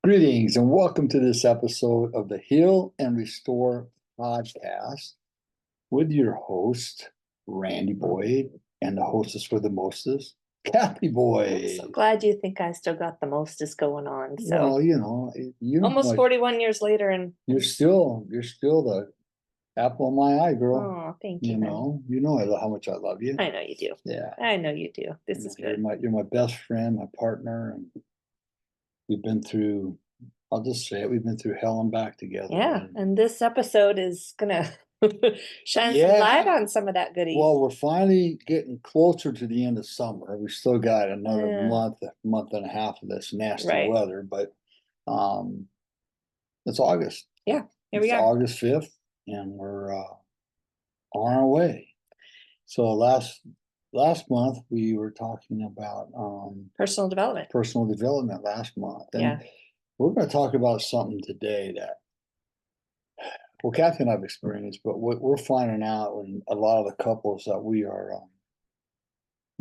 Greetings and welcome to this episode of the Heal and Restore podcast with your host, Randy Boyd, and the hostess for the mostest, Kathy Boyd. So glad you think I still got the mostest going on. So Well, you almost 41 years later, and you're still the apple of my eye, girl. oh, thank you. You know how much I love you. I know you do. Yeah, I know you do. This is good. You're my best friend, my partner, and we've been through. I'll just say it. We've been through hell and back together. Yeah, and this episode is gonna shine some light on some of that goodies. Well, we're finally getting closer to the end of summer. We still got another month and a half of this nasty weather, but it's August. Yeah, here we are. August 5th, and we're on our way. So last month we were talking about personal development. Personal development last month. And we're going to talk about something today that, well, Kathy and I've experienced, but what we're finding out in a lot of the couples that we are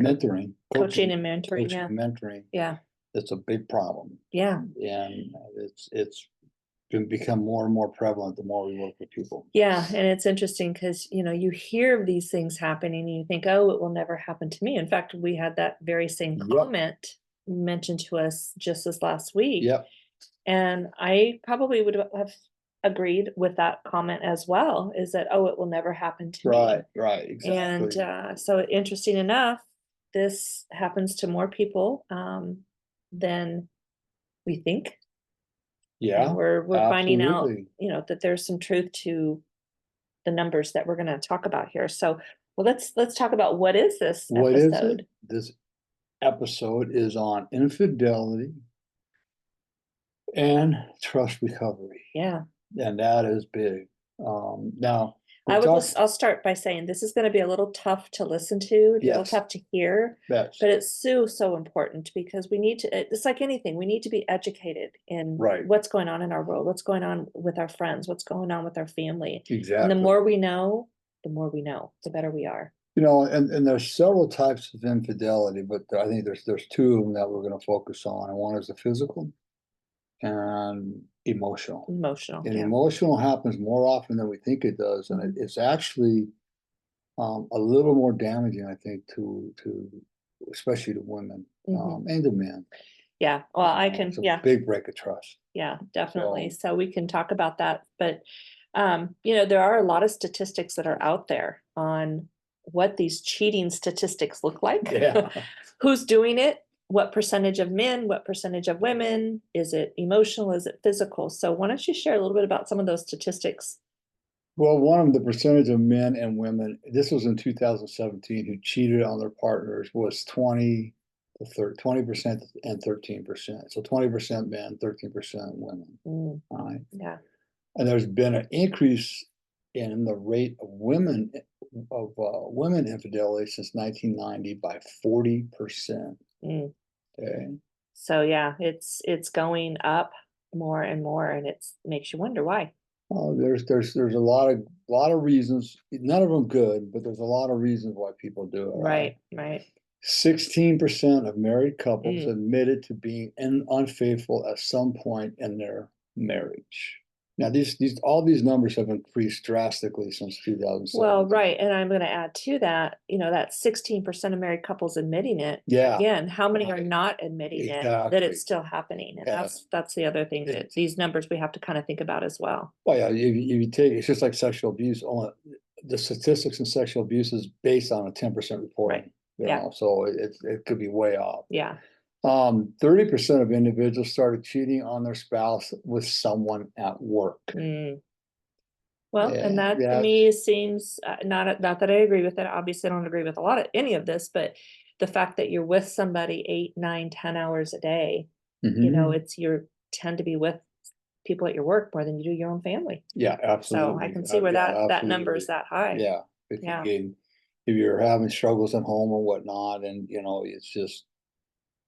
mentoring, coaching and mentoring. Yeah, it's a big problem. Yeah, and it's been become more and more prevalent the more we work with people. Yeah, and it's interesting because you hear of these things happening and you think, oh, it will never happen to me. In fact, we had that very same comment mentioned to us just this last week. Yep. And I probably would have agreed with that comment as well, is that, oh, it will never happen to me. Right, exactly. And so interesting enough, this happens to more people than we think. Yeah. And we're finding out, that there's some truth to the numbers that we're going to talk about here. So, well, let's talk about what is this episode? What is it? This episode is on infidelity and trust recovery. Yeah. And that is big. Now, I'll start by saying this is going to be a little tough to listen to, a little tough to hear, but it's so important because we need to, it's like anything, we need to be educated in what's going on in our world, what's going on with our friends, what's going on with our family. Exactly. And the more we know, the better we are. And there's several types of infidelity, but I think there's two of them that we're going to focus on. And one is the physical and emotional. And emotional happens more often than we think it does, and it's actually a little more damaging, I think, to especially to women and to men. Yeah, well, it's a big break of trust. Yeah, definitely. So we can talk about that, but there are a lot of statistics that are out there on what these cheating statistics look like. Yeah. Who's doing it? What percentage of men, what percentage of women? Is it emotional? Is it physical? So why don't you share a little bit about some of those statistics? Well, one of the percentage of men and women, this was in 2017, who cheated on their partners was 20% and 13%. So 20% men, 13% women. All right. Yeah. And there's been an increase in the rate of women infidelity since 1990 by 40%. Okay. So yeah, it's going up more and more, and it makes you wonder why. Well, there's a lot of reasons, none of them good, but there's a lot of reasons why people do it. Right. 16% of married couples admitted to being unfaithful at some point in their marriage. Now, all these numbers have increased drastically since 2007. Well, right, and I'm going to add to that, that 16% of married couples admitting it. Yeah. Again, how many are not admitting it, that it's still happening? And that's the other thing that these numbers we have to kind of think about as well. Well, yeah, if you take, it's just like sexual abuse. The statistics in sexual abuse is based on a 10% reporting. So it could be way off. Yeah. 30% of individuals started cheating on their spouse with someone at work. Well, and that to me seems not that I agree with it. Obviously, I don't agree with any of this, but the fact that you're with somebody 8, 9, 10 hours a day, you tend to be with people at your work more than you do your own family. Yeah, absolutely. So I can see where that number is that high. Yeah. If you're having struggles at home or whatnot, and it's just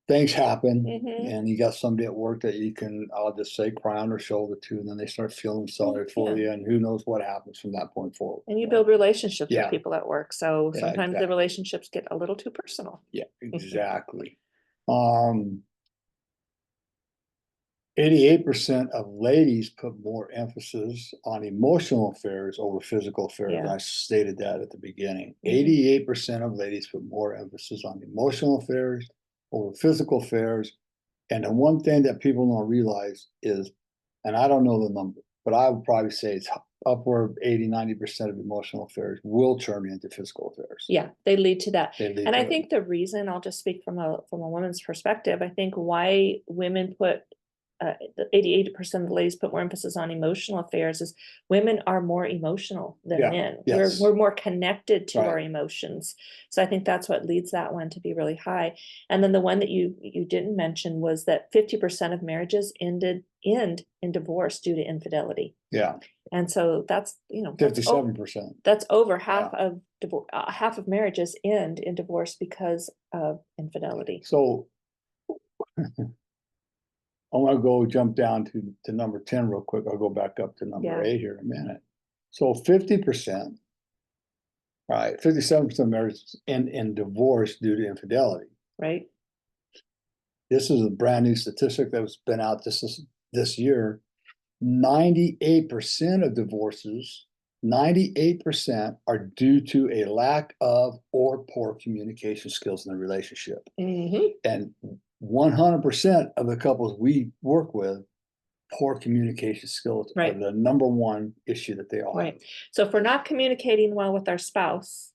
things happen, and you got somebody at work that you can, I'll just say, cry on their shoulder to, and then they start feeling sorry for you, and who knows what happens from that point forward. And you build relationships with people at work, so sometimes the relationships get a little too personal. Yeah, exactly. 88% of ladies put more emphasis on emotional affairs over physical affairs. Yeah. I stated that at the beginning. Mhm. 88% of ladies put more emphasis on emotional affairs over physical affairs. And the one thing that people don't realize is, and I don't know the number, but I would probably say it's upward of 80-90% of emotional affairs will turn into physical affairs. Yeah, they lead to that. They lead And to I it. think the reason, I'll just speak from a woman's perspective, I think why women put 88% of the ladies put more emphasis on emotional affairs is women are more emotional than Yeah, men. yes. We're more connected to our Right. emotions. So I think that's what leads that one to be really high. And then the one that you didn't mention was that 50% of marriages end in divorce due to infidelity. Yeah, And so that's, 57%. that's over half of divorce, half of marriages end in divorce because of infidelity. So I want to go jump down to number 10 real quick. I'll go back up to number 8 here in a minute. So 50%, right? 57% of marriages end in divorce due to infidelity. Right. This is a brand new statistic that was been out this year. 98% of divorces, 98% are due to a lack of or poor communication skills in the relationship. Mm-hmm. And 100% of the couples we work with, poor communication skills are the number one issue that they all have. So if we're not communicating well with our spouse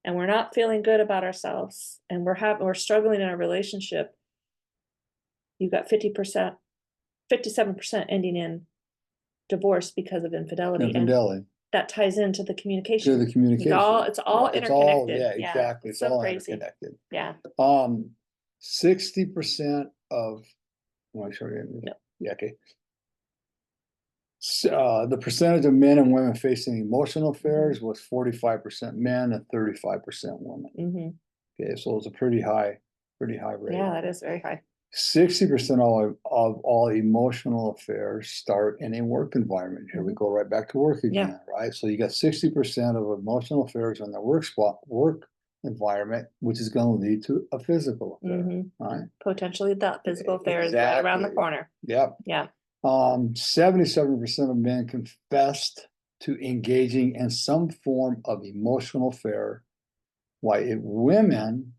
and we're not feeling good about ourselves and we're struggling in our relationship, you've got 50%, 57% ending in divorce because of infidelity. And that ties into the communication. To the communication. It's all interconnected. Yeah, exactly. It's all crazy. interconnected. Yeah. 60% of, want to show you? No. Yeah, okay. So, the percentage of men and women facing emotional affairs was 45% men and 35% women. Mm-hmm. Okay, so it's a pretty high rate. Yeah, that is very high. 60% of all emotional affairs start in a work environment. Here we go right back to work again, right? So you got 60% of emotional affairs in the work environment, which is going to lead to a physical affair, right? Potentially that physical affair is right around the corner. Yep. Yeah. 77% of men confessed to engaging in some form of emotional affair, while women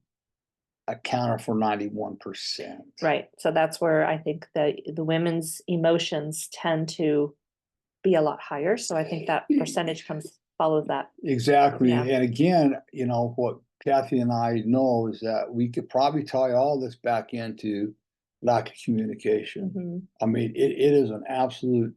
accounted for 91%. Right. So that's where I think that the women's emotions tend to be a lot higher. So I think that percentage follows that. Exactly. Yeah. And again, what Kathy and I know is that we could probably tie all this back into lack of communication. I mean, it is an absolute,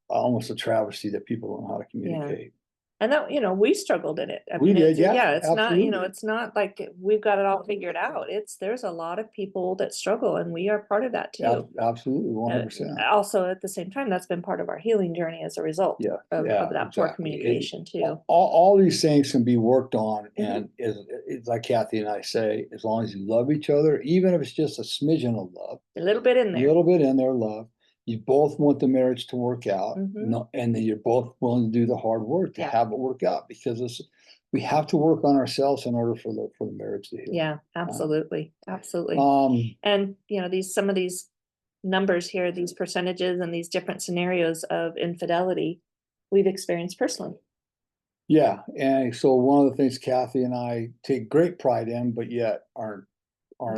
almost a travesty that people don't know how to communicate. And that, we struggled in it. We did, it's absolutely. Not, it's not like we've got it all figured out. There's a lot of people that struggle, and we are part of that too. Absolutely, 100%. Also, at the same time, that's been part of our healing journey as a result of that poor communication too. All these things can be worked on, and it's like Kathy and I say, as long as you love each other, even if it's just a smidgen of love, a little bit in there, love. You both want the marriage to work out, and then you're both willing to do the hard work to have it work out, because we have to work on ourselves in order for the marriage to heal. Yeah, absolutely, absolutely. And some of these numbers here, these percentages, and these different scenarios of infidelity, we've experienced personally. Yeah, and so one of the things Kathy and I take great pride in, but yet aren't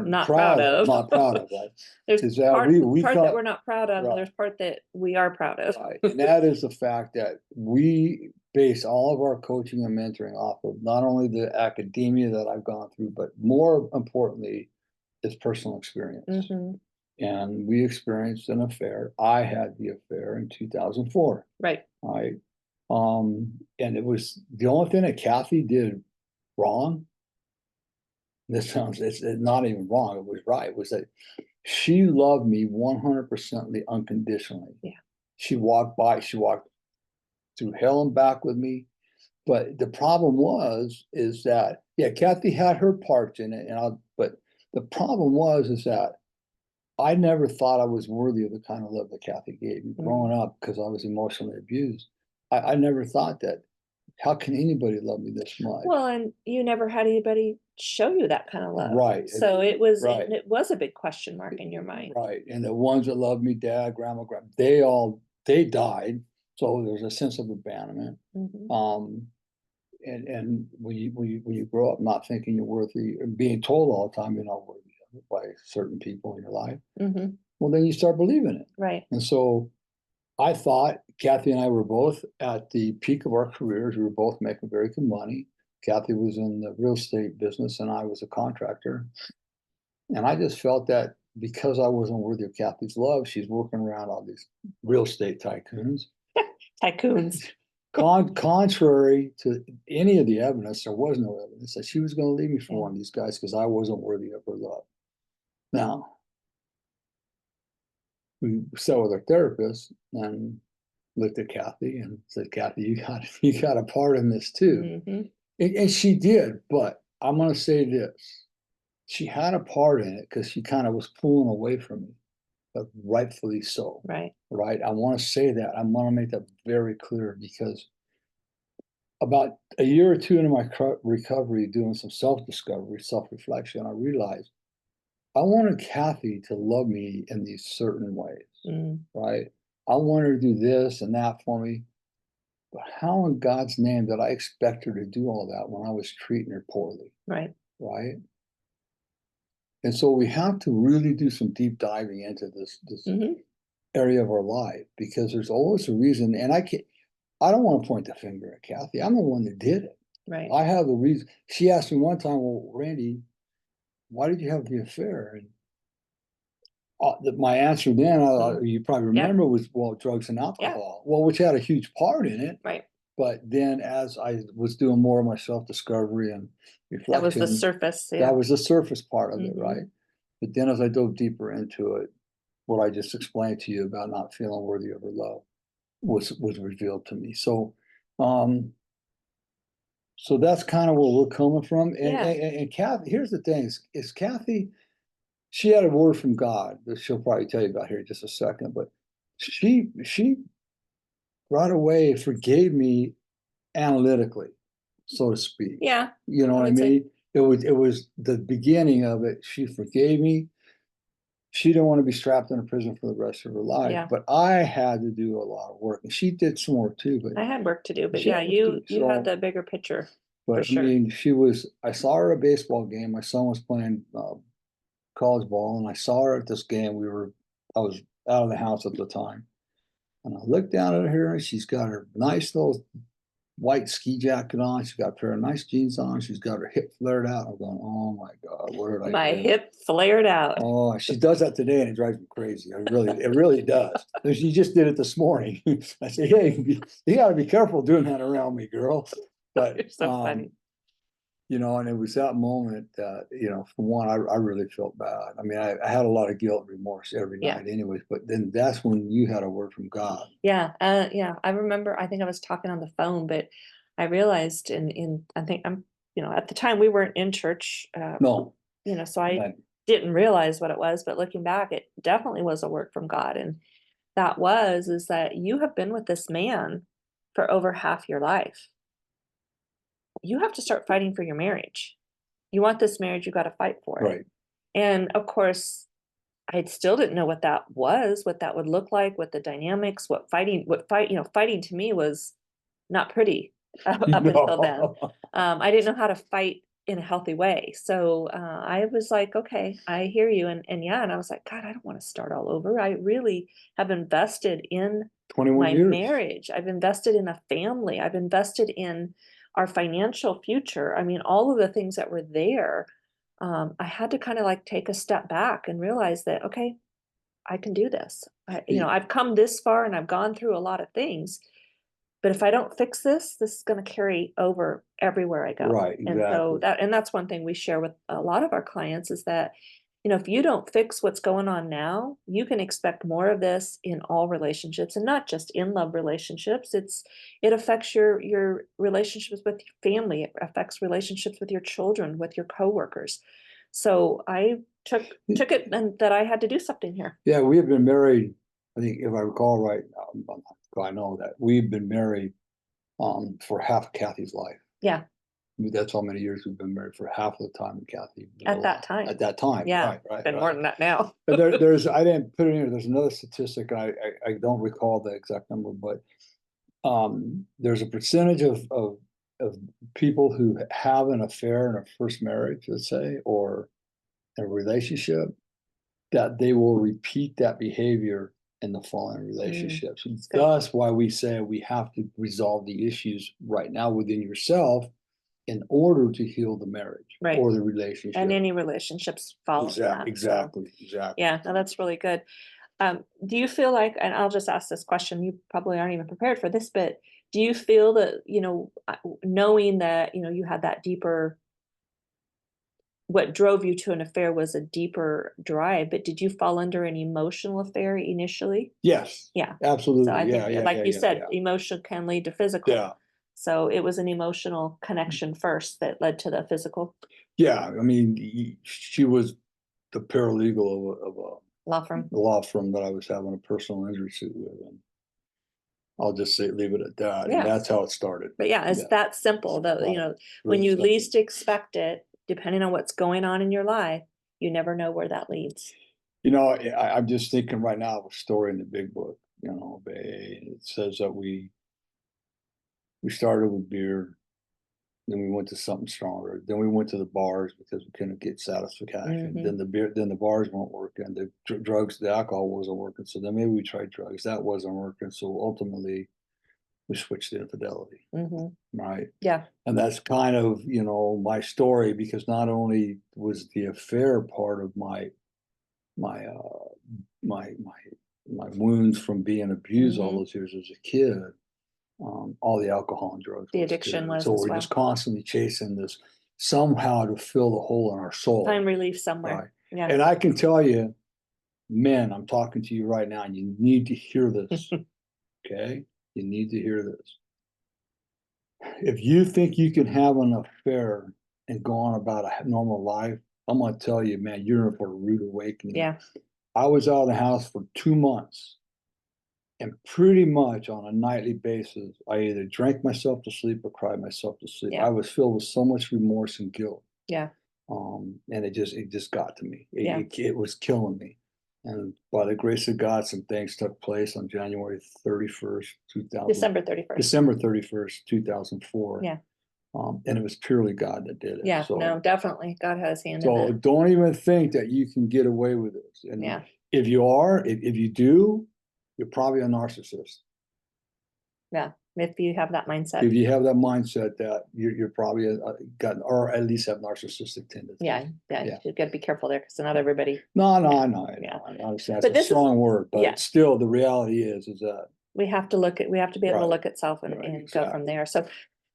not proud of. Not proud of that. There's part that we're not proud of, and there's part that we are proud of. Right. And that is the fact that we base all of our coaching and mentoring off of not only the academia that I've gone through, but more importantly, is personal experience. And we experienced an affair. I had the affair in 2004. Right. And it was the only thing that Kathy did wrong. It's not even wrong. It was right. It was that she loved me 100% unconditionally. Yeah. She walked through hell and back with me. But the problem is that, Kathy had her parts in it. But the problem is that I never thought I was worthy of the kind of love that Kathy gave me growing up, because I was emotionally abused. I never thought that. How can anybody love me this much? Well, and you never had anybody show you that kind of love. Right. So it was a big question mark in your mind. Right. And the ones that loved me, dad, grandma, they died. So there's a sense of abandonment. And when you grow up not thinking you're worthy, and being told all the time you're not worthy by certain people in your life, well, then you start believing it. Right. And so I thought Kathy and I were both at the peak of our careers. We were both making very good money. Kathy was in the real estate business and I was a contractor. And I just felt that because I wasn't worthy of Kathy's love, she's working around all these real estate tycoons. Tycoons. Contrary to any of the evidence, there was no evidence that she was going to leave me for one of these guys because I wasn't worthy of her love. Now, we sat with our therapist and looked at Kathy and said, Kathy, you got a part in this too. And she did, but I'm going to say this. She had a part in it because she kind of was pulling away from me, but rightfully so. Right. Right. I want to say that. I want to make that very clear because about a year or two into my recovery, doing some self-discovery, self-reflection, I realized I wanted Kathy to love me in these certain ways, right? I wanted her to do this and that for me, but how in God's name did I expect her to do all that when I was treating her poorly? Right. Right. And so we have to really do some deep diving into this area of our life because there's always a reason. And I don't want to point the finger at Kathy. I'm the one that did it. Right. I have the reason. She asked me one time, well, Randy, why did you have the affair? And my answer then, you probably remember, was, well, drugs and alcohol. Well, which had a huge part in it. Right. But then as I was doing more of my self-discovery and reflection. That was the surface. Yeah. That was the surface part of it, right? But then as I dove deeper into it, what I just explained to you about not feeling worthy of her love was revealed to me. So so that's kind of where we're coming from. And Kathy, here's the thing, is Kathy, she had a word from God that she'll probably tell you about here in just a second, but she right away forgave me analytically, so to speak. Yeah. You know what I mean? It was the beginning of it. She forgave me. She didn't want to be strapped in a prison for the rest of her life, but I had to do a lot of work, and she did some work too. But I had work to do, but yeah, you had the bigger picture. But for sure. I mean, I saw her at a baseball game. My son was playing college ball, and I saw her at this game. I was out of the house at the time, and I looked down at her, and she's got her nice little white ski jacket on. She's got a pair of nice jeans on. She's got her hip flared out. I'm going, oh my God, what did I do? My hip flared out. Oh, she does that today, and it drives me crazy. It really does. She just did it this morning. I said, hey, you got to be careful doing that around me, girl. But you're so funny. You know, and it was that moment that, you know, for one, I really felt bad. I mean, I had a lot of guilt and remorse every night anyways, but then that's when you had a word from God. Yeah. I remember, I think I was talking on the phone, but I realized I think at the time we weren't in church. No. You know, so I didn't realize what it was, but looking back, it definitely was a word from God. And that is that you have been with this man for over half your life. You have to start fighting for your marriage. You want this marriage, you got to fight for it. Right. And of course, I still didn't know what that was, what that would look like, what the dynamics, fighting to me was not pretty up until then. I didn't know how to fight in a healthy way. So I was like, okay, I hear you. And I was like, God, I don't want to start all over. I really have invested in 21 my years. marriage. I've invested in a family. I've invested in our financial future. I mean, all of the things that were there, I had to kind of like take a step back and realize that, okay, I can do this. I've come this far and I've gone through a lot of things, but if I don't fix this is going to carry over everywhere I go. Right. Exactly. And so that's one thing we share with a lot of our clients is that, if you don't fix what's going on now, you can expect more of this in all relationships, and not just in love relationships. It affects your relationships with your family. It affects relationships with your children, with your coworkers. So I took it and that I had to do something here. Yeah, we have been married, I think if I recall right, I know that we've been married for half of Kathy's life. Yeah. That's how many years we've been married, for half of the time, Kathy. At that time. At that time, Yeah, right. been more than that now. But I didn't put it in here, there's another statistic, I don't recall the exact number, but there's a percentage of people who have an affair in a first marriage, let's say, or a relationship, that they will repeat that behavior in the following relationships. Thus why we say we have to resolve the issues right now within yourself in order to heal the marriage or the relationship. And any relationships follow that. Exactly. Yeah, no, that's really good. Do you feel like, and I'll just ask this question, you probably aren't even prepared for this, but do you feel that, knowing that, you had that deeper, what drove you to an affair was a deeper drive, but did you fall under an emotional affair initially? Yes. Yeah. Absolutely. So I think, like you said, emotion can lead to physical. Yeah. So it was an emotional connection first that led to the physical. Yeah. I mean, she was the paralegal of a law firm that I was having a personal injury suit with. And I'll just leave it at that. Yeah. And that's how it started. But yeah, it's that simple though, really when you least expect it, depending on what's going on in your life, you never know where that leads. I'm just thinking right now of a story in the big book, it says that we started with beer, then we went to something stronger, then we went to the bars because we couldn't get satisfaction. Then the bars weren't working, the drugs, the alcohol wasn't working. So then maybe we tried drugs, that wasn't working. So ultimately we switched to infidelity. Right. Yeah. And that's kind of, my story, because not only was the affair part of my wounds from being abused all those years as a kid, all the alcohol and drugs, the addiction was, so we're just constantly chasing this somehow to fill the hole in our soul, find relief somewhere. Right. Yeah. And I can tell you, men, I'm talking to you right now, and you need to hear this. Okay, you need to hear this. If you think you can have an affair and go on about a normal life, I'm going to tell you, man, you're in for a rude awakening. Yeah. I was out of the house for 2 months, and pretty much on a nightly basis, I either drank myself to sleep or cried myself to sleep. Yeah. I was filled with so much remorse and guilt. Yeah. And it just got to me. It was killing me. And by the grace of God, some things took place on January 31st, 2000. December 31st, 2004. Yeah. And it was purely God that did it. Yeah, so, no, definitely. God has hand in So it. don't even think that you can get away with this. And if you do, you're probably a narcissist. Yeah, if you have that mindset. If you have that mindset, that you're probably or at least have narcissistic tendencies. Yeah. You got to be careful there, because not everybody. No. I know. That's a strong word, but still, the reality is that we have to be able to look at self and go from there. So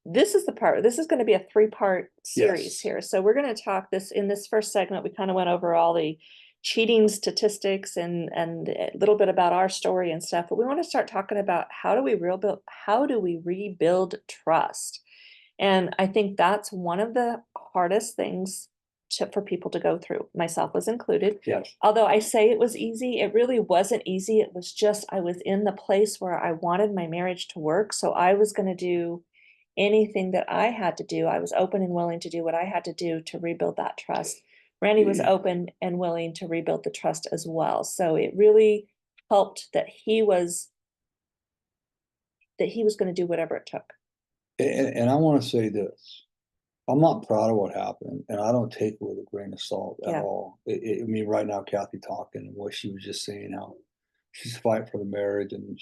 this is going to be a 3-part series here. So we're going to talk in this first segment. We kind of went over all the cheating statistics and a little bit about our story and stuff, but we want to start talking about how do we rebuild trust. And I think that's one of the hardest things for people to go through, myself was included. Yes. Although I say it was easy, it really wasn't easy. It was just, I was in the place where I wanted my marriage to work. So I was going to do anything that I had to do. I was open and willing to do what I had to do to rebuild that trust. Randy was open and willing to rebuild the trust as well. So it really helped that he was going to do whatever it took. And I want to say this. I'm not proud of what happened, and I don't take it with a grain of salt at all. I mean, right now, Kathy talking and what she was just saying, how she's fighting for the marriage, and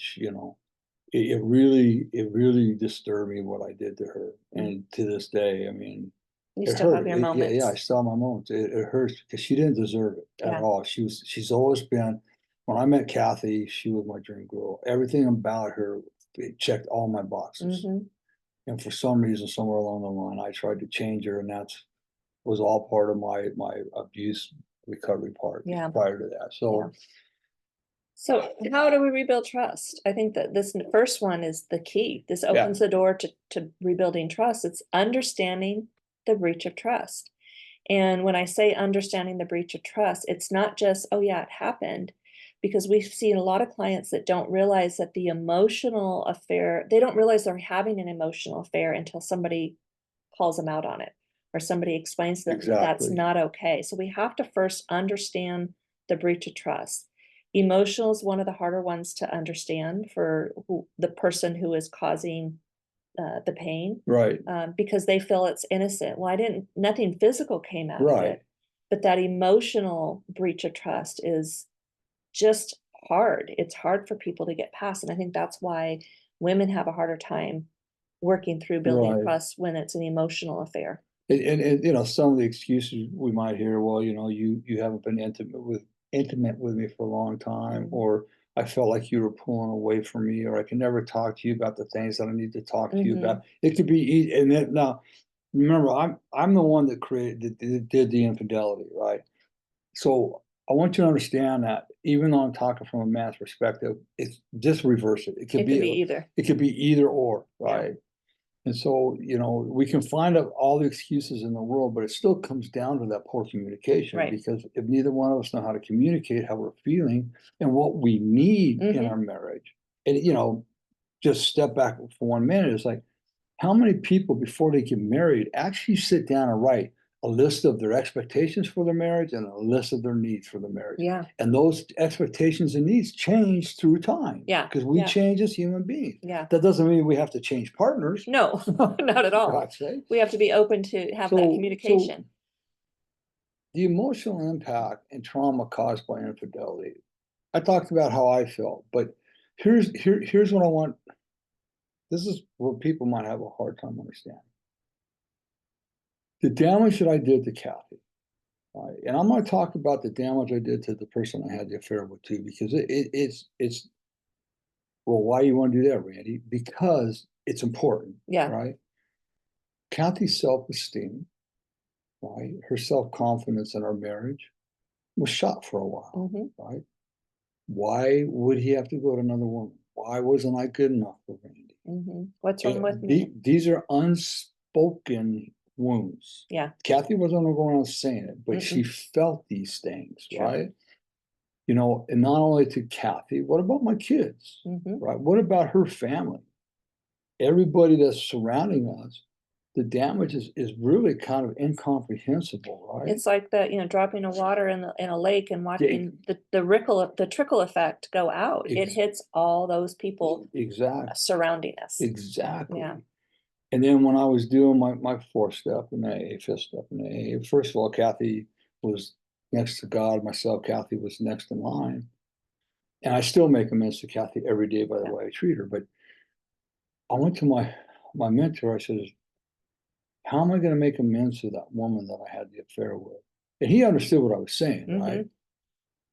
it really disturbed me what I did to her. And to this day, I mean, you still have your moments. Yeah, I still have my moments. It hurts because she didn't deserve it at all. She's always been. When I met Kathy, she was my dream girl. Everything about her, it checked all my boxes. And for some reason, somewhere along the line, I tried to change her, and that was all part of my abuse recovery part prior to that. So how do we rebuild trust? I think that this first one is the key. This opens the door to rebuilding trust. It's understanding the breach of trust. And when I say understanding the breach of trust, it's not just, oh yeah, it happened. Because we've seen a lot of clients that don't realize that the emotional affair, they don't realize they're having an emotional affair until somebody calls them out on it, or somebody explains that that's Exactly. not okay. So we have to first understand the breach of trust. Emotional is one of the harder ones to understand for the person who is causing the pain, Right. because they feel it's innocent. Well, nothing physical came out of Right. it, but that emotional breach of trust is just hard. It's hard for people to get past. And I think that's why women have a harder time working through building Right. trust when it's an emotional affair. And you know, some of the excuses we might hear, well, you know, you haven't been intimate with me for a long time, or I felt like you were pulling away from me, or I can never talk to you about the things that I need to talk to you about. It could be, and then now remember, I'm the one that did the infidelity, right? So I want you to understand that even though I'm talking from a man's perspective, it's just reverse it. It could be either. It could be either or, Yeah. right? And so, you know, we can find out all the excuses in the world, but it still comes down to that poor communication. Right. Because if neither one of us know how to communicate how we're feeling and what we need in our marriage, and, you know, just step back for 1 minute, it's like, how many people before they get married actually sit down and write a list of their expectations for their marriage and a list of their needs for the marriage? Yeah. And those expectations and needs change through time. Yeah. Because we Yeah. change as human beings. Yeah. That doesn't mean we have to change partners. No, not at all. We have to be open to have that communication. So the emotional impact and trauma caused by infidelity. I talked about how I felt, but here's what I want. This is what people might have a hard time understanding. The damage that I did to Kathy, right? And I'm going to talk about the damage I did to the person I had the affair with too, because it's well, why you want to do that, Randy? Because it's important, right? Kathy's self-esteem, right? Her self-confidence in our marriage was shot for a while, right? Why would he have to go to another woman? Why wasn't I good enough for Randy? What's wrong with me? These are unspoken wounds. Yeah. Kathy wasn't going around saying it, but she felt these things, right? You know, and not only to Kathy, what about my kids? Right? What about her family? Everybody that's surrounding us, the damage is really kind of incomprehensible, right? It's like that, you know, dropping of water in a lake and watching the trickle effect go out. It hits all those people surrounding us. Exactly. Yeah. And then when I was doing my fourth step in AA, fifth step in AA, first of all, Kathy was next to God. Myself, Kathy was next in line. And I still make amends to Kathy every day by the way I treat her. But I went to my mentor. I says, how am I going to make amends to that woman that I had the affair with? And he understood what I was saying, right?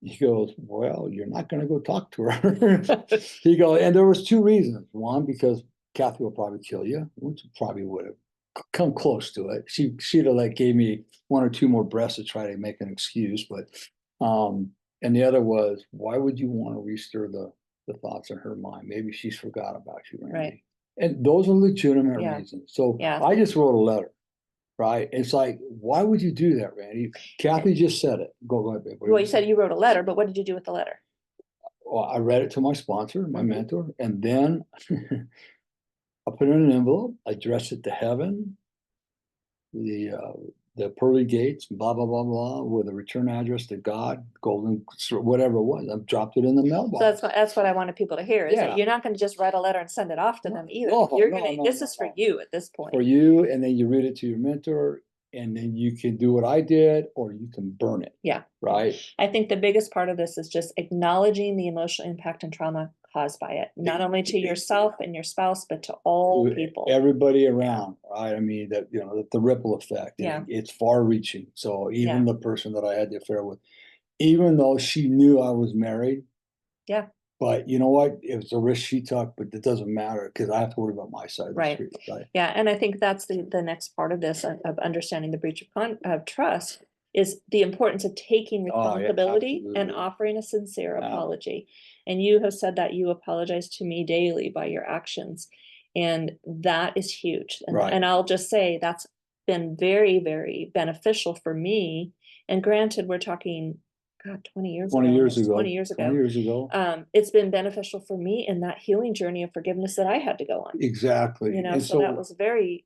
He goes, well, you're not going to go talk to her. He goes, and there was two reasons. One, because Kathy will probably kill you, which probably would have come close to it. She'd have like gave me one or two more breaths to try to make an excuse. But and the other was, why would you want to restir the thoughts in her mind? Maybe she's forgot about you, Randy. Right. And those are legitimate reasons. So I just wrote a letter. Right. It's like, why would you do that, Randy? Kathy just said it. Go ahead, babe. Well, you said you wrote a letter, but what did you do with the letter? Well, I read it to my sponsor, my mentor, and then I put it in an envelope. I addressed it to heaven, the pearly gates, blah, blah, blah, blah, with a return address to God, golden, whatever it was. I dropped it in the mailbox. So that's what I wanted people to hear is that you're not going to just write a letter and send it off to them either. This is for you at this point. For you, and then you read it to your mentor, and then you can do what I did, or you can burn it. Yeah. Right. I think the biggest part of this is just acknowledging the emotional impact and trauma caused by it, not only to yourself and your spouse, but to all people, everybody around, right? I mean, that, you know, the ripple effect, it's far reaching. So even the person that I had the affair with, even though she knew I was married, but you know what? It was a risk she took, but it doesn't matter because I have to worry about my side of the street. Right. Yeah. And I think that's the next part of this, of understanding the breach of trust, is the importance of taking responsibility and offering a sincere apology. And you have said that you apologize to me daily by your actions. And that is huge. And I'll just say that's been very, very beneficial for me. And granted, we're talking, God, 20 years ago. It's been beneficial for me in that healing journey of forgiveness that I had to go on. Exactly. You know, so that was very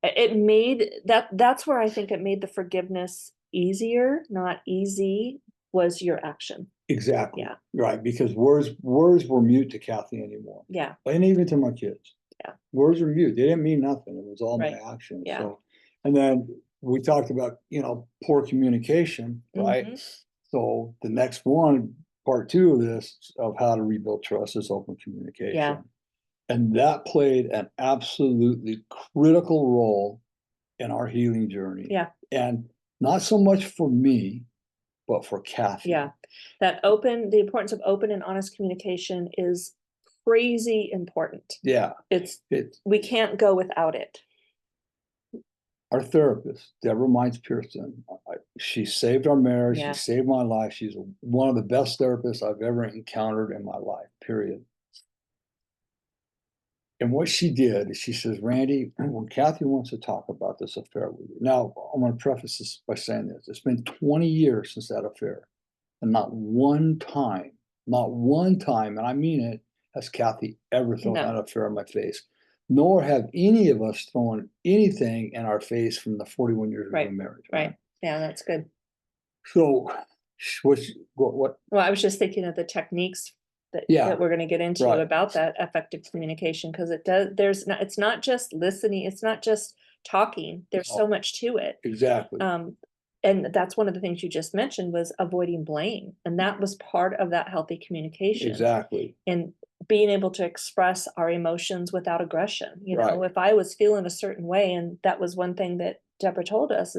it made that's where I think it made the forgiveness easier, not easy, was your action. Exactly. Yeah. Right. Because words were mute to Kathy anymore. Yeah. And even to my kids. Yeah. Words were mute. They didn't mean nothing. It was all Right. my action. Yeah. So, and then we talked about, poor communication, right? Mm-hmm. So the next one, part two of this, of how to rebuild trust, is open communication. Yeah. And that played an absolutely critical role in our healing journey. Yeah. And not so much for me, but for Kathy. Yeah. The importance of open and honest communication is crazy important. Yeah. We can't go without it. Our therapist, Deborah Mines Pearson, she saved our marriage. Yeah. She saved my life. She's one of the best therapists I've ever encountered in my life, period. And what she did is she says, Randy, when Kathy wants to talk about this affair with you. Now, I'm going to preface this by saying this. It's been 20 years since that affair. And not one time, and I mean it, has Kathy ever thrown that affair in my face. Nor have any of us thrown anything in our face from the 41 years we've been married. Right. Yeah, that's good. So, what? Well, I was just thinking of the techniques that we're going to get into about that effective communication, because it's not just listening, it's not just talking. There's so much to it. Exactly. And that's one of the things you just mentioned, was avoiding blame. And that was part of that healthy communication. Exactly. And being able to express our emotions without aggression. If I was feeling a certain way, and that was one thing that Deborah told us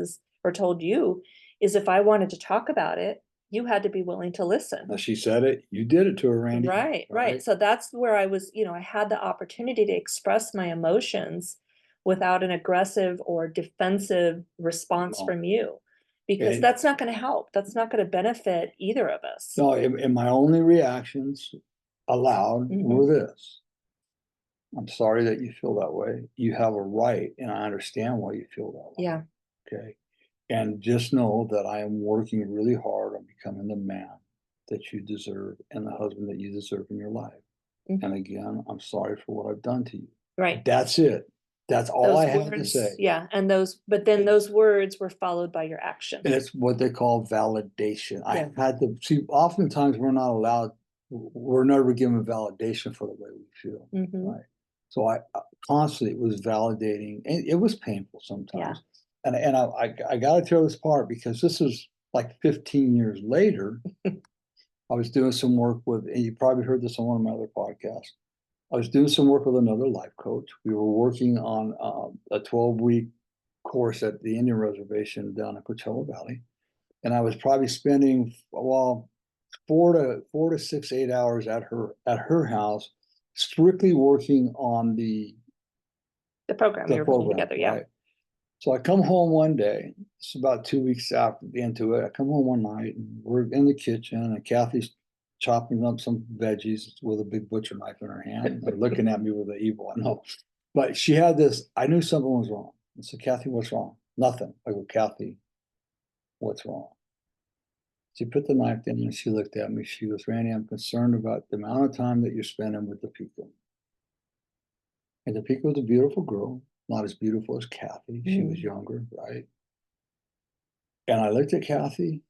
told you, is if I wanted to talk about it, you had to be willing to listen. Now she said it, you did it to her, Randy. Right. So that's where I was, I had the opportunity to express my emotions without an aggressive or defensive response from you. Because that's not going to help. That's not going to benefit either of us. No, and my only reactions aloud were this. I'm sorry that you feel that way. You have a right, and I understand why you feel that way. Yeah. Okay. And just know that I am working really hard on becoming the man that you deserve and the husband that you deserve in your life. And again, I'm sorry for what I've done to you. Right. That's it. That's all I had to say. Yeah. And but then those words were followed by your action. And it's what they call validation. I had to see, oftentimes we're never given validation for the way we feel. Right. So I constantly was validating, and it was painful sometimes. Yeah. And I got to tell this part, because this is like 15 years later. I was doing some work with, and you probably heard this on one of my other podcasts. I was doing some work with another life coach. We were working on a 12-week course at the Indian reservation down in Coachella Valley. And I was probably spending, 4 to 6, 8 hours at her house, strictly working on the program we were putting together. Yeah. Right? So I come home one day, it's about 2 weeks after into it. I come home one night, and we're in the kitchen, and Kathy's chopping up some veggies with a big butcher knife in her hand. They're looking at me with the evil, I know. But she had this, I knew something was wrong. I said, Kathy, what's wrong? Nothing. I go, Kathy, what's wrong? She put the knife down, and she looked at me. She goes, Randy, I'm concerned about the amount of time that you're spending with Topeka. And Topeka was a beautiful girl, not as beautiful as Kathy. She was younger, right? And I looked at Kathy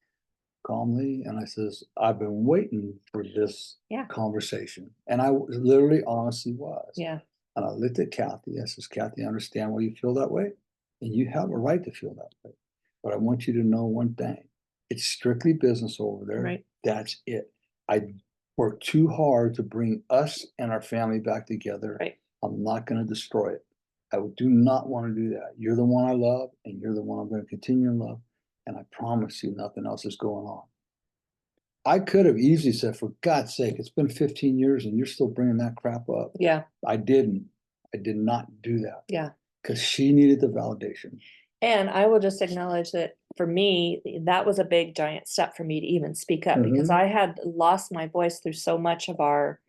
calmly, and I says, I've been waiting for this conversation. And I literally honestly was. Yeah. And I looked at Kathy. I says, Kathy, I understand why you feel that way. And you have a right to feel that way. But I want you to know one thing. It's strictly business over there. Right. That's it. I worked too hard to bring us and our family back together. Right. I'm not going to destroy it. I do not want to do that. You're the one I love, and you're the one I'm going to continue to love. And I promise you nothing else is going on. I could have easily said, for God's sake, it's been 15 years and you're still bringing that crap up. Yeah. I didn't. I did not do that. Yeah. Because she needed the validation. And I will just acknowledge that for me, that was a big, giant step for me to even speak up, because I had lost my voice through so much of our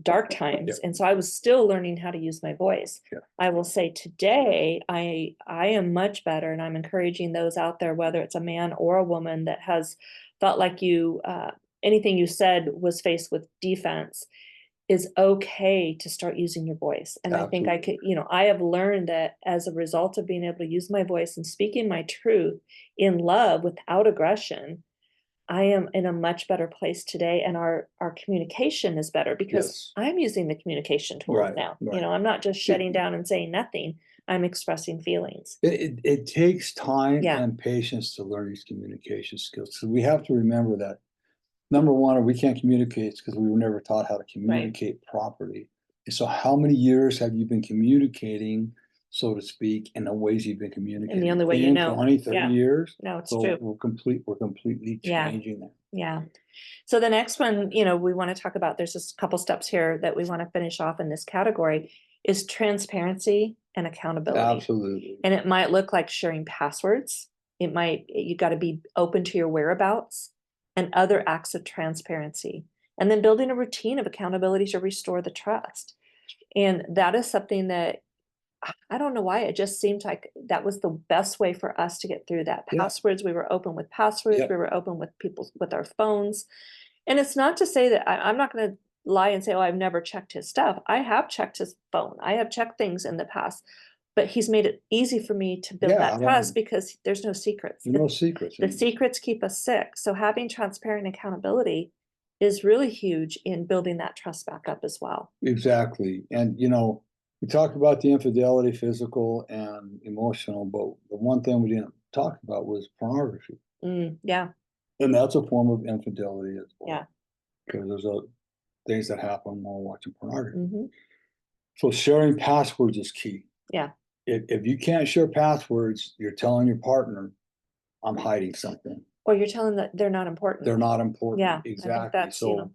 dark times. And so I was still learning how to use my voice. I will say today, I am much better, and I'm encouraging those out there, whether it's a man or a woman that has felt like anything you said was faced with defense. is okay to start using your voice. And absolutely. I think I could, I have learned that as a result of being able to use my voice and speaking my truth in love without aggression, I am in a much better place today, and our communication is better because I'm using the communication tools now. Right. I'm not just shutting down and saying nothing. I'm expressing feelings. It takes time and patience to learn these communication skills. So we have to remember that, number one, we can't communicate because we were never taught how to communicate properly. And so how many years have you been communicating, so to speak, in the ways you've been communicating? And the only way 20, 30 years? No, it's true. We're completely changing that. Yeah. So the next one, we want to talk about, there's just a couple steps here that we want to finish off in this category, is transparency and accountability. Absolutely. And it might look like sharing passwords. You got to be open to your whereabouts and other acts of transparency, and then building a routine of accountability to restore the trust. And that is something that I don't know why, it just seemed like that was the best way for us to get through that. Passwords, we were open with passwords, we were open with our phones. And it's not to say that I'm not going to lie and say, oh, I've never checked his stuff. I have checked his phone. I have checked things in the past, but he's made it easy for me to build that trust because there's no secrets. No secrets. The secrets keep us sick. So having transparent accountability is really huge in building that trust back up as well. Exactly. And, we talked about the infidelity, physical and emotional, but the one thing we didn't talk about was pornography. Yeah. And that's a form of infidelity as well. Yeah. Because there's things that happen while watching pornography. So sharing passwords is key. Yeah. If you can't share passwords, you're telling your partner, I'm hiding something. Or you're telling them that they're not important. They're not important. Yeah. Exactly. So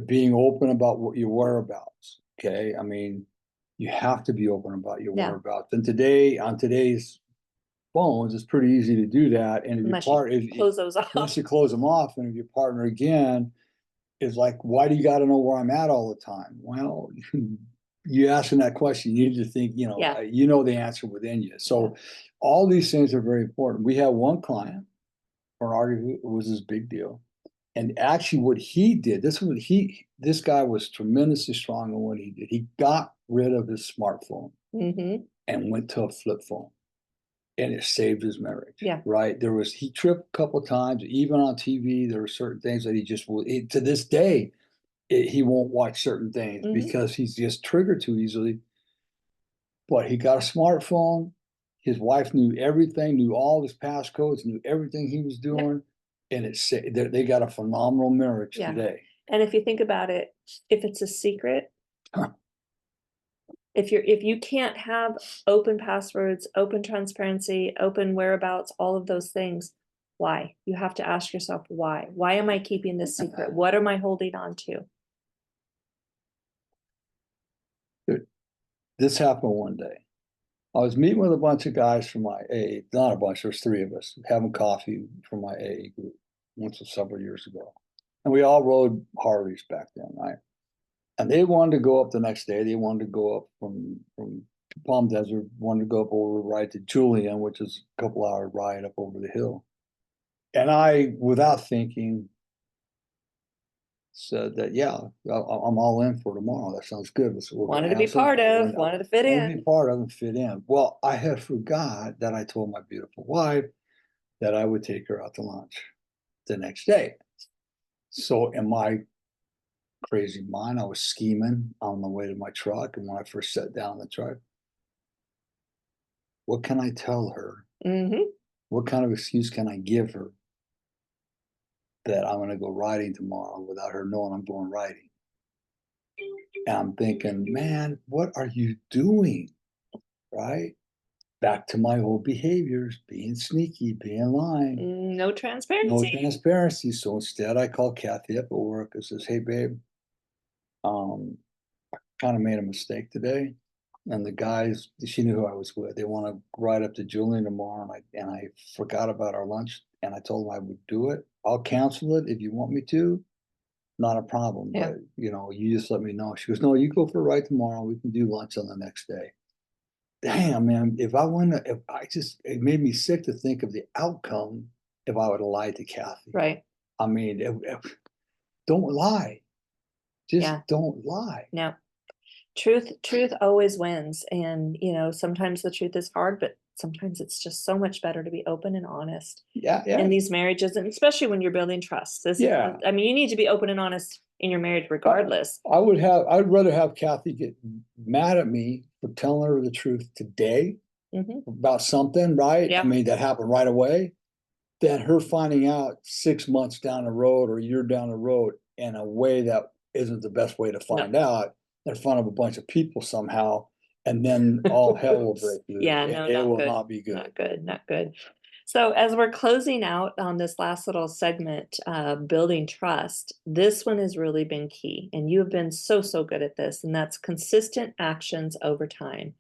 being open about what your whereabouts. Okay. I mean, you have to be open about your whereabouts. And on today's phones, it's pretty easy to do that. And if you close those off. Unless you close them off, and if your partner again is like, why do you got to know where I'm at all the time? Well, you asking that question, you need to think, you know the answer within you. So all these things are very important. We have one client, pornography was his big deal. And actually what he did, this guy was tremendously strong in what he did. He got rid of his smartphone and went to a flip phone, and it saved his marriage. Yeah. Right. He tripped a couple of times, even on TV. There were certain things that he just to this day, he won't watch certain things because he's just triggered too easily. But he got a smartphone. His wife knew everything, knew all his passcodes, knew everything he was doing. And they got a phenomenal marriage today. And if you think about it, if it's a secret, if you can't have open passwords, open transparency, open whereabouts, all of those things, why? You have to ask yourself, why? Why am I keeping this secret? What am I holding on to? This happened one day. I was meeting with a bunch of guys from my AA, not a bunch, there's 3 of us, having coffee from my AA group several years ago. And we all rode Harleys back then, right? And they wanted to go up the next day. They wanted to go up from Palm Desert, wanted to go up over ride to Julian, which is a couple-hour ride up over the hill. And I, without thinking, said that, I'm all in for tomorrow. That sounds good. Wanted to be part of, wanted to fit in. Wanted to be part of and fit in. Well, I had forgot that I told my beautiful wife that I would take her out to lunch the next day. So in my crazy mind, I was scheming on the way to my truck. And when I first sat down in the truck, what can I tell her? What kind of excuse can I give her that I'm going to go riding tomorrow without her knowing I'm going riding? And I'm thinking, man, what are you doing? Right? Back to my old behaviors, being sneaky, being lying. No transparency. No transparency. So instead, I called Kathy up at work and says, hey, babe, I kind of made a mistake today. And the guys, she knew who I was with. They want to ride up to Julian tomorrow. And I forgot about our lunch. And I told them I would do it. I'll cancel it if you want me to. Not a problem. But, you just let me know. She goes, no, you go for a ride tomorrow. We can do lunch on the next day. Damn, man, it made me sick to think of the outcome if I would have lied to Kathy. Right. I mean, don't lie. Just don't lie. No. Truth always wins. And, sometimes the truth is hard, but sometimes it's just so much better to be open and honest in these marriages, and especially when you're building trust. You need to be open and honest in your marriage regardless. I'd rather have Kathy get mad at me for telling her the truth today about something, right? Yeah. I mean, that happened right away, than her finding out 6 months down the road or a year down the road in a way that isn't the best way to find out, in front of a bunch of people somehow, and then all hell will break loose. It will not be good. Not good. So as we're closing out on this last little segment, building trust, this one has really been key, and you have been so good at this, and that's consistent actions over time.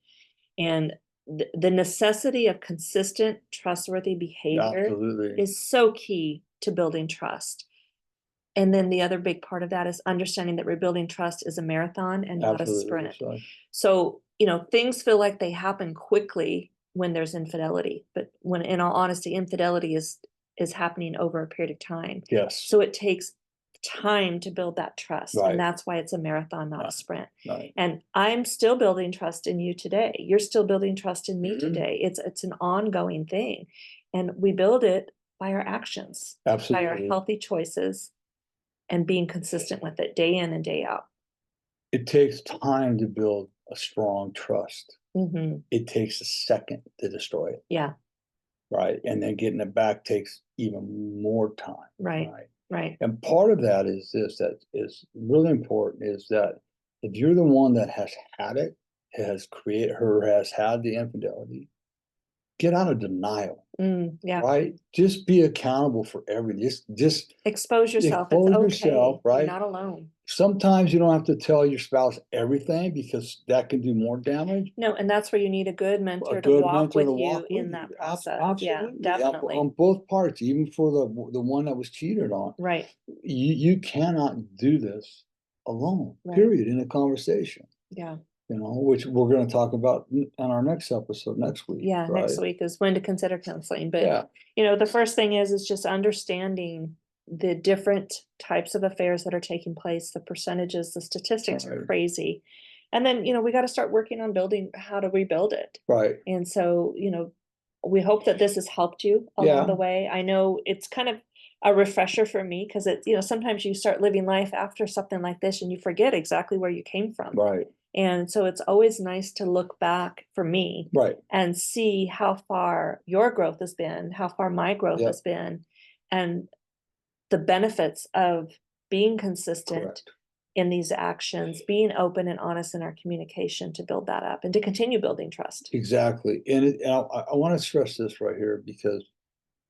And the necessity of consistent, trustworthy behavior is so key to building trust. And then the other big part of that is understanding that rebuilding trust is a marathon and not a sprint. So, things feel like they happen quickly when there's infidelity, but when, in all honesty, infidelity is happening over a period of time. Yes. So it takes time to build that trust. And that's why it's a marathon, not a sprint. And I'm still building trust in you today. You're still building trust in me today. It's an ongoing thing. And we build it by our actions, by our healthy choices, and being consistent with it day in and day out. It takes time to build a strong trust. It takes a second to destroy it. Yeah. Right. And then getting it back takes even more time. Right. And part of that is this, that is really important, is that if you're the one that has had it, has had the infidelity, get out of denial. Right? Just be accountable for everything. Just expose yourself. Yourself, right? You're not alone. Sometimes you don't have to tell your spouse everything, because that can do more damage. No, and that's where you need a good mentor to walk with you in that process. Absolutely. Yeah, definitely. On both parts, even for the one that was cheated on. Right. You cannot do this alone, period, in a conversation. Yeah. Which we're going to talk about on our next episode next week. Yeah, next week is when to consider counseling. But, the first thing is just understanding the different types of affairs that are taking place. The percentages, the statistics are crazy. And then, we got to start working on building how to rebuild it. Right. And so, we hope that this has helped you along the way. I know it's kind of a refresher for me, because it's, sometimes you start living life after something like this and you forget exactly where you came from. Right. And so it's always nice to look back for me and see how far your growth has been, how far my growth has been, and the benefits of being consistent in these actions, being open and honest in our communication to build that up and to continue building trust. Exactly. And I want to stress this right here, because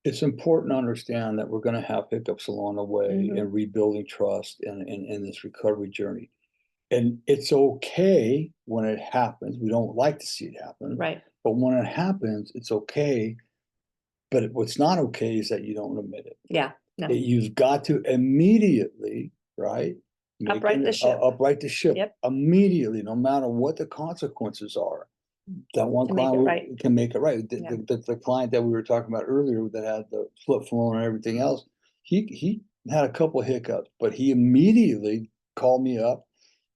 it's important to understand that we're going to have hiccups along the way in rebuilding trust and in this recovery journey. And it's okay when it happens. We don't like to see it happen. Right. But when it happens, it's okay. But what's not okay is that you don't admit it. Yeah. No. You've got to immediately, upright the ship. Upright the ship. Yep. Immediately, no matter what the consequences are. That one client can make it right. The client that we were talking about earlier that had the flip phone and everything else, he had a couple of hiccups, but he immediately called me up.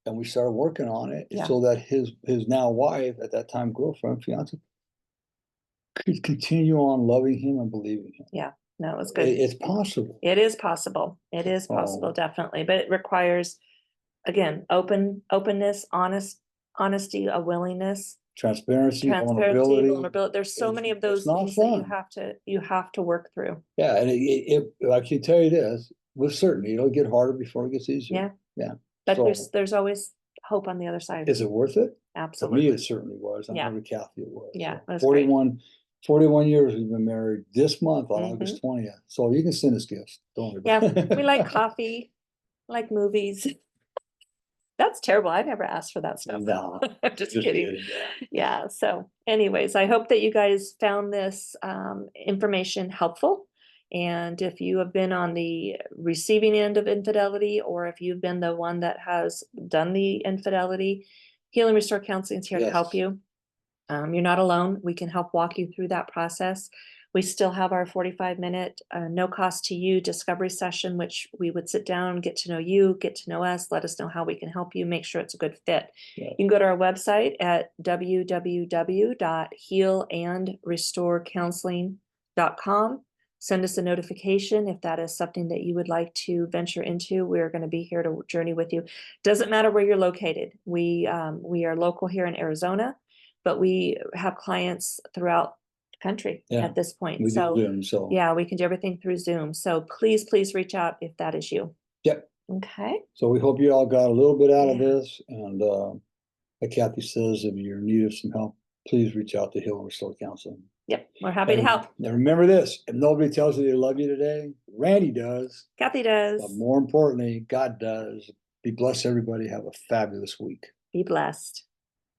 And we started working on it so that his now wife, at that time girlfriend, fiance, could continue on loving him and believing him. Yeah, no, it was good. It's possible. It is possible. It is possible, definitely. But it requires, again, openness, honesty, a willingness, transparency, vulnerability. There's so many of those things that you have to work through. Yeah, and I can tell you this with certainty, it'll get harder before it gets easier. Yeah. But there's always hope on the other side. Is it worth it? Absolutely. For me, it certainly was. I know Kathy it was. Yeah. So 41 years we've been married this month on August 20th. So you can send us gifts. Don't worry about it. We like coffee, like movies. That's terrible. I never asked for that stuff. No. I'm just kidding. Yeah. So anyways, I hope that you guys found this information helpful. And if you have been on the receiving end of infidelity, or if you've been the one that has done the infidelity, Heal and Restore Counseling is here to help you. You're not alone. We can help walk you through that process. We still have our 45-minute, no cost to you discovery session, which we would sit down, get to know you, get to know us, let us know how we can help you, make sure it's a good fit. Yeah. You can go to our website at www.healandrestorecounseling.com. Send us a notification if that is something that you would like to venture into. We're going to be here to journey with you. Doesn't matter where you're located. We are local here in Arizona, but we have clients throughout the country at this point. We do Zoom, so yeah, we can do everything through Zoom. So please reach out if that is you. Yep. Okay. So we hope you all got a little bit out of this. And like Kathy says, if you're in need of some help, please reach out to Heal and Restore Counseling. Yep, we're happy to help. Now remember this, if nobody tells you they love you today, Randy does. Kathy does. But more importantly, God does. Be blessed, everybody. Have a fabulous week. Be blessed.